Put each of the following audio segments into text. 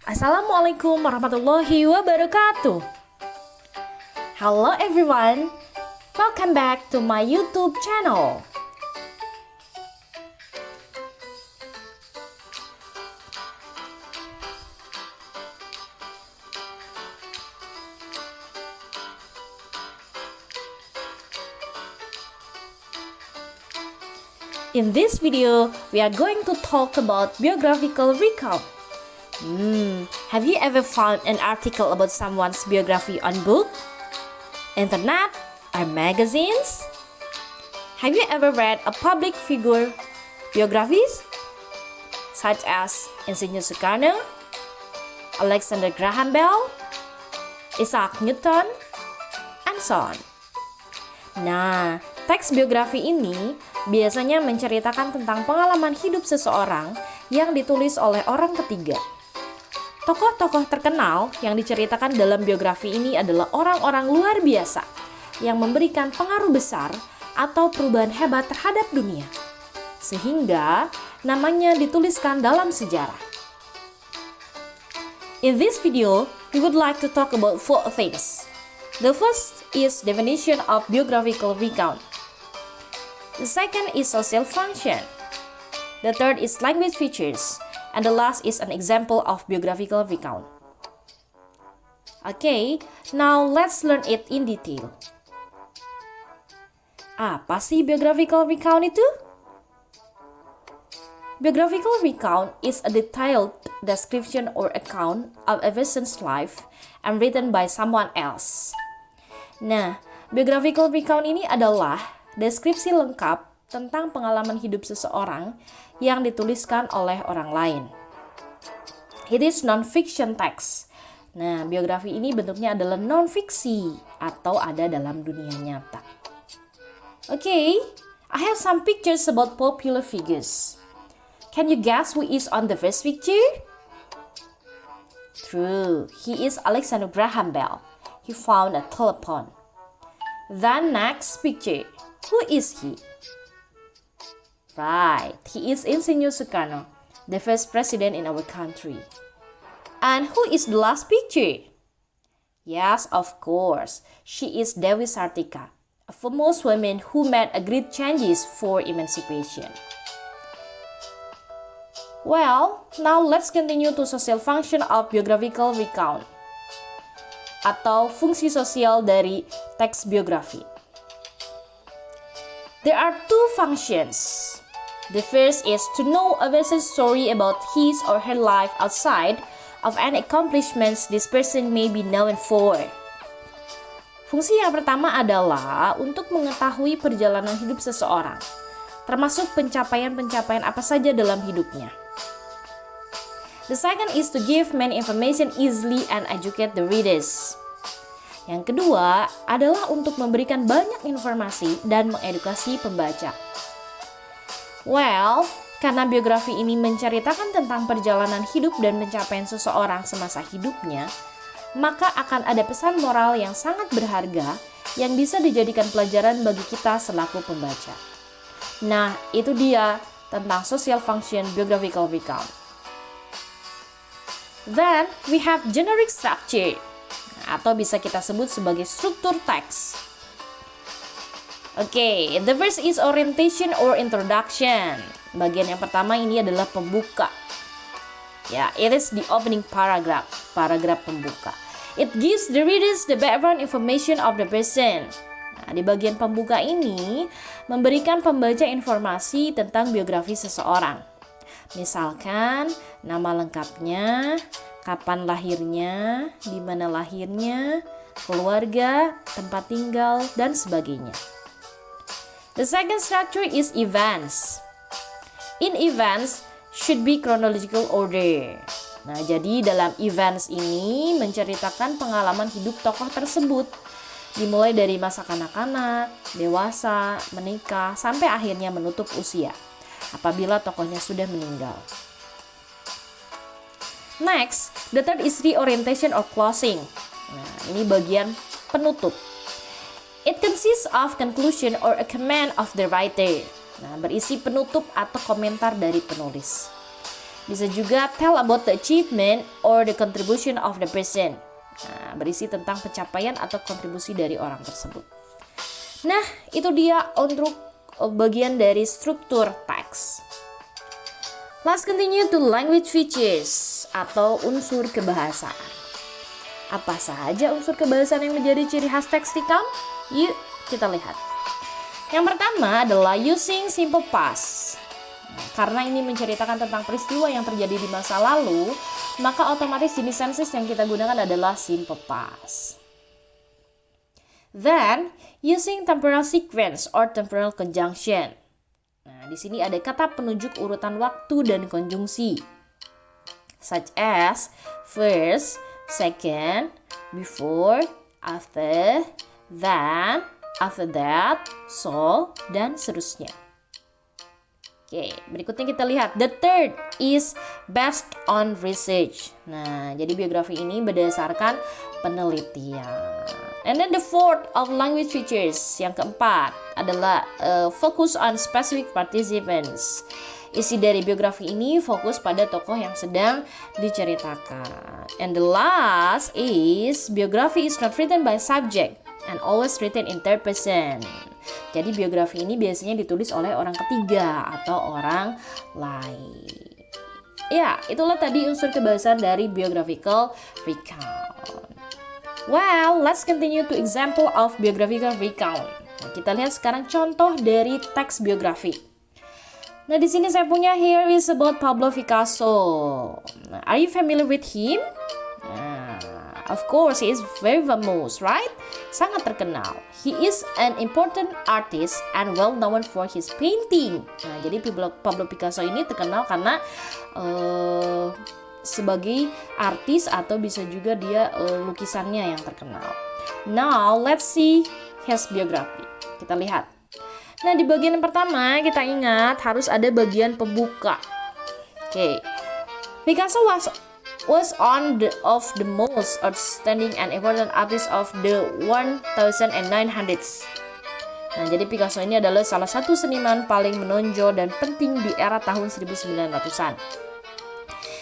Assalamualaikum warahmatullahi wabarakatuh. Hello everyone, welcome back to my YouTube channel. In this video, we are going to talk about biographical recount. Have you ever found an article about someone's biography on book, internet, or magazines? Have you ever read a public figure biographies, such as Insinyur Soekarno, Alexander Graham Bell, Isaac Newton, and so on? Nah, teks biografi ini biasanya menceritakan tentang pengalaman hidup seseorang yang ditulis oleh orang ketiga. Tokoh-tokoh terkenal yang diceritakan dalam biografi ini adalah orang-orang luar biasa yang memberikan pengaruh besar atau perubahan hebat terhadap dunia, sehingga namanya dituliskan dalam sejarah. In this video, we would like to talk about four things. The first is definition of biographical recount. The second is social function. The third is language features. And the last is an example of biographical recount. Okay, now let's learn it in detail. Apa sih biographical recount itu? Biographical recount is a detailed description or account of a person's life and written by someone else. Nah, biographical recount ini adalah deskripsi lengkap tentang pengalaman hidup seseorang yang dituliskan oleh orang lain. It is non-fiction text. Nah, biografi ini bentuknya adalah non-fiksi atau ada dalam dunia nyata. Okay, I have some pictures about popular figures. Can you guess who is on the first picture? True, he is Alexander Graham Bell. He found a telephone. Then next picture, who is he? Right, he is Insinyur Soekarno, the first president in our country. And who is the last picture? Yes, of course, she is Dewi Sartika, a famous woman who made a great changes for emancipation. Well, now let's continue to social function of biographical recount, atau fungsi sosial dari teks biografi. There are two functions. The first is to know a person's story about his or her life outside of any accomplishments this person may be known for. Fungsi yang pertama adalah untuk mengetahui perjalanan hidup seseorang, termasuk pencapaian-pencapaian apa saja dalam hidupnya. The second is to give many information easily and educate the readers. Yang kedua adalah untuk memberikan banyak informasi dan mengedukasi pembaca. Well, karena biografi ini menceritakan tentang perjalanan hidup dan pencapaian seseorang semasa hidupnya, maka akan ada pesan moral yang sangat berharga yang bisa dijadikan pelajaran bagi kita selaku pembaca. Nah, itu dia tentang social function biographical recount. Then, we have generic structure, atau bisa kita sebut sebagai struktur teks. Okay, the first is orientation or introduction. Bagian yang pertama ini adalah pembuka. Ya, it is the opening paragraph, paragraf pembuka. It gives the readers the background information of the person. Nah, di bagian pembuka ini memberikan pembaca informasi tentang biografi seseorang. Misalkan nama lengkapnya, kapan lahirnya, di mana lahirnya, keluarga, tempat tinggal, dan sebagainya. The second structure is events. In events should be chronological order. Nah, jadi dalam events ini menceritakan pengalaman hidup tokoh tersebut, dimulai dari masa kanak-kanak, dewasa, menikah, sampai akhirnya menutup usia, apabila tokohnya sudah meninggal. Next, the third is reorientation or closing. Nah, ini bagian penutup. It consists of conclusion or a comment of the writer. Nah, berisi penutup atau komentar dari penulis. Bisa juga tell about the achievement or the contribution of the person. Nah, berisi tentang pencapaian atau kontribusi dari orang tersebut. Nah, itu dia untuk bagian dari struktur teks. Let's continue to language features atau unsur kebahasaan. Apa saja unsur kebahasaan yang menjadi ciri khas teks recount? Yuk kita lihat. Yang pertama adalah using simple past. Karena ini menceritakan tentang peristiwa yang terjadi di masa lalu, maka otomatis jenis tenses yang kita gunakan adalah simple past. Then, using temporal sequence or temporal conjunction. Nah, di sini ada kata penunjuk urutan waktu dan konjungsi, such as first, second, before, after, then, after that, so, dan seterusnya. Oke, berikutnya kita lihat. The third is based on research. Nah, jadi biografi ini berdasarkan penelitian. And then the fourth of language features, yang keempat adalah focus on specific participants. Isi dari biografi ini fokus pada tokoh yang sedang diceritakan. And the last is biography is not written by subject and always written in third person. Jadi biografi ini biasanya ditulis oleh orang ketiga atau orang lain. Ya, itulah tadi unsur kebahasaan dari biographical recount. Well, let's continue to example of biographical recount. Nah, kita lihat sekarang contoh dari teks biografi. Nah, di sini saya punya here is about Pablo Picasso. Nah, are you familiar with him? Of course, he is very famous, right? Sangat terkenal. He is an important artist and well known for his painting. Nah, jadi Pablo Picasso ini terkenal karena sebagai artis atau bisa juga dia lukisannya yang terkenal. Now, let's see his biography. Kita lihat. Nah, di bagian yang pertama kita ingat harus ada bagian pembuka. Oke. Picasso was one of the most outstanding and important artists of the 1900s. Nah, jadi Picasso ini adalah salah satu seniman paling menonjol dan penting di era tahun 1900-an.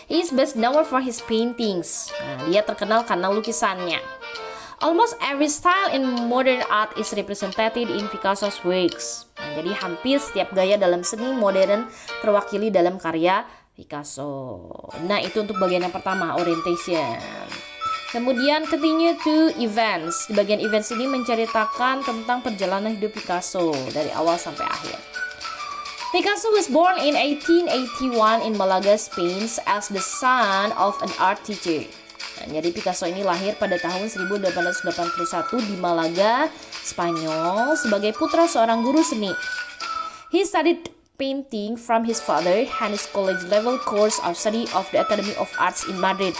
He is best known for his paintings. Nah, dia terkenal karena lukisannya. Almost every style in modern art is represented in Picasso's works. Nah, jadi hampir setiap gaya dalam seni modern terwakili dalam karya Picasso. Nah, itu untuk bagian yang pertama, orientation. Kemudian continue to events. Di bagian events ini menceritakan tentang perjalanan hidup Picasso dari awal sampai akhir. Picasso was born in 1881 in Malaga, Spain as the son of an art teacher. Nah, jadi Picasso ini lahir pada tahun 1881 di Malaga, Spanyol sebagai putra seorang guru seni. He studied painting from his father and his college level course of study of the Academy of Arts in Madrid.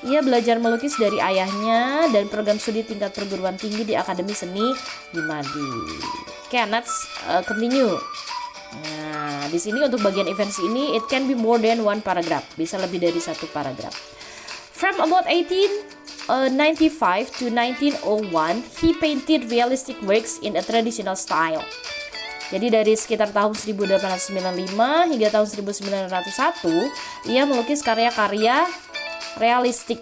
Ia belajar melukis dari ayahnya dan program studi tingkat perguruan tinggi di Akademi Seni di Madrid. Okay, let's continue. Nah, di sini untuk bagian events ini it can be more than one paragraph, bisa lebih dari satu paragraf. From about 1895 to 1901, he painted realistic works in a traditional style. Jadi dari sekitar tahun 1895 hingga tahun 1901, ia melukis karya-karya realistik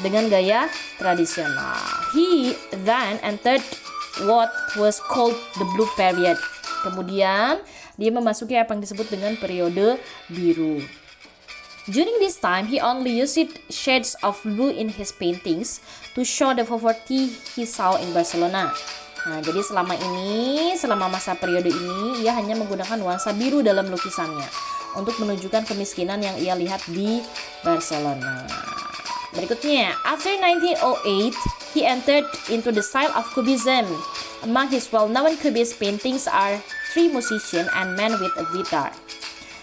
dengan gaya tradisional. He then entered what was called the Blue Period. Kemudian, dia memasuki apa yang disebut dengan periode biru. During this time, he only used shades of blue in his paintings to show the poverty he saw in Barcelona. Nah, jadi selama masa periode ini, ia hanya menggunakan nuansa biru dalam lukisannya untuk menunjukkan kemiskinan yang ia lihat di Barcelona. Berikutnya, after 1908, he entered into the style of Cubism. Among his well-known Cubist paintings are Three Musicians and Man with a Guitar.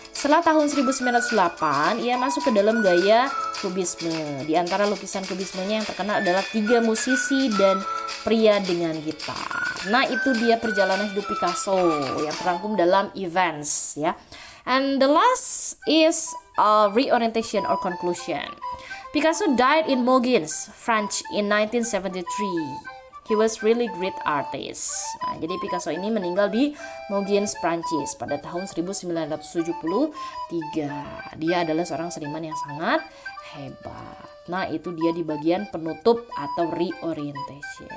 Setelah tahun 1908, ia masuk ke dalam gaya Kubisme. Di antara lukisan Kubismenya yang terkenal adalah 3 musisi dan pria dengan gitar. Nah, itu dia perjalanan hidup Picasso yang terangkum dalam events, ya. And the last is a reorientation or conclusion. Picasso died in Mougins, France in 1973. He was really great artist. Nah, jadi Picasso ini meninggal di Mougins, Prancis pada tahun 1973. Dia adalah seorang seniman yang sangat hebat. Nah, itu dia di bagian penutup atau reorientation.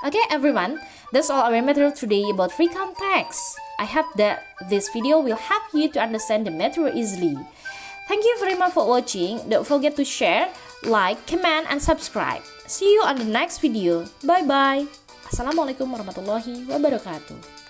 Okay, everyone, that's all our material today about free context. I hope that this video will help you to understand the material easily. Thank you very much for watching. Don't forget to share, like, comment, and subscribe. See you on the next video. Bye-bye. Assalamualaikum warahmatullahi wabarakatuh.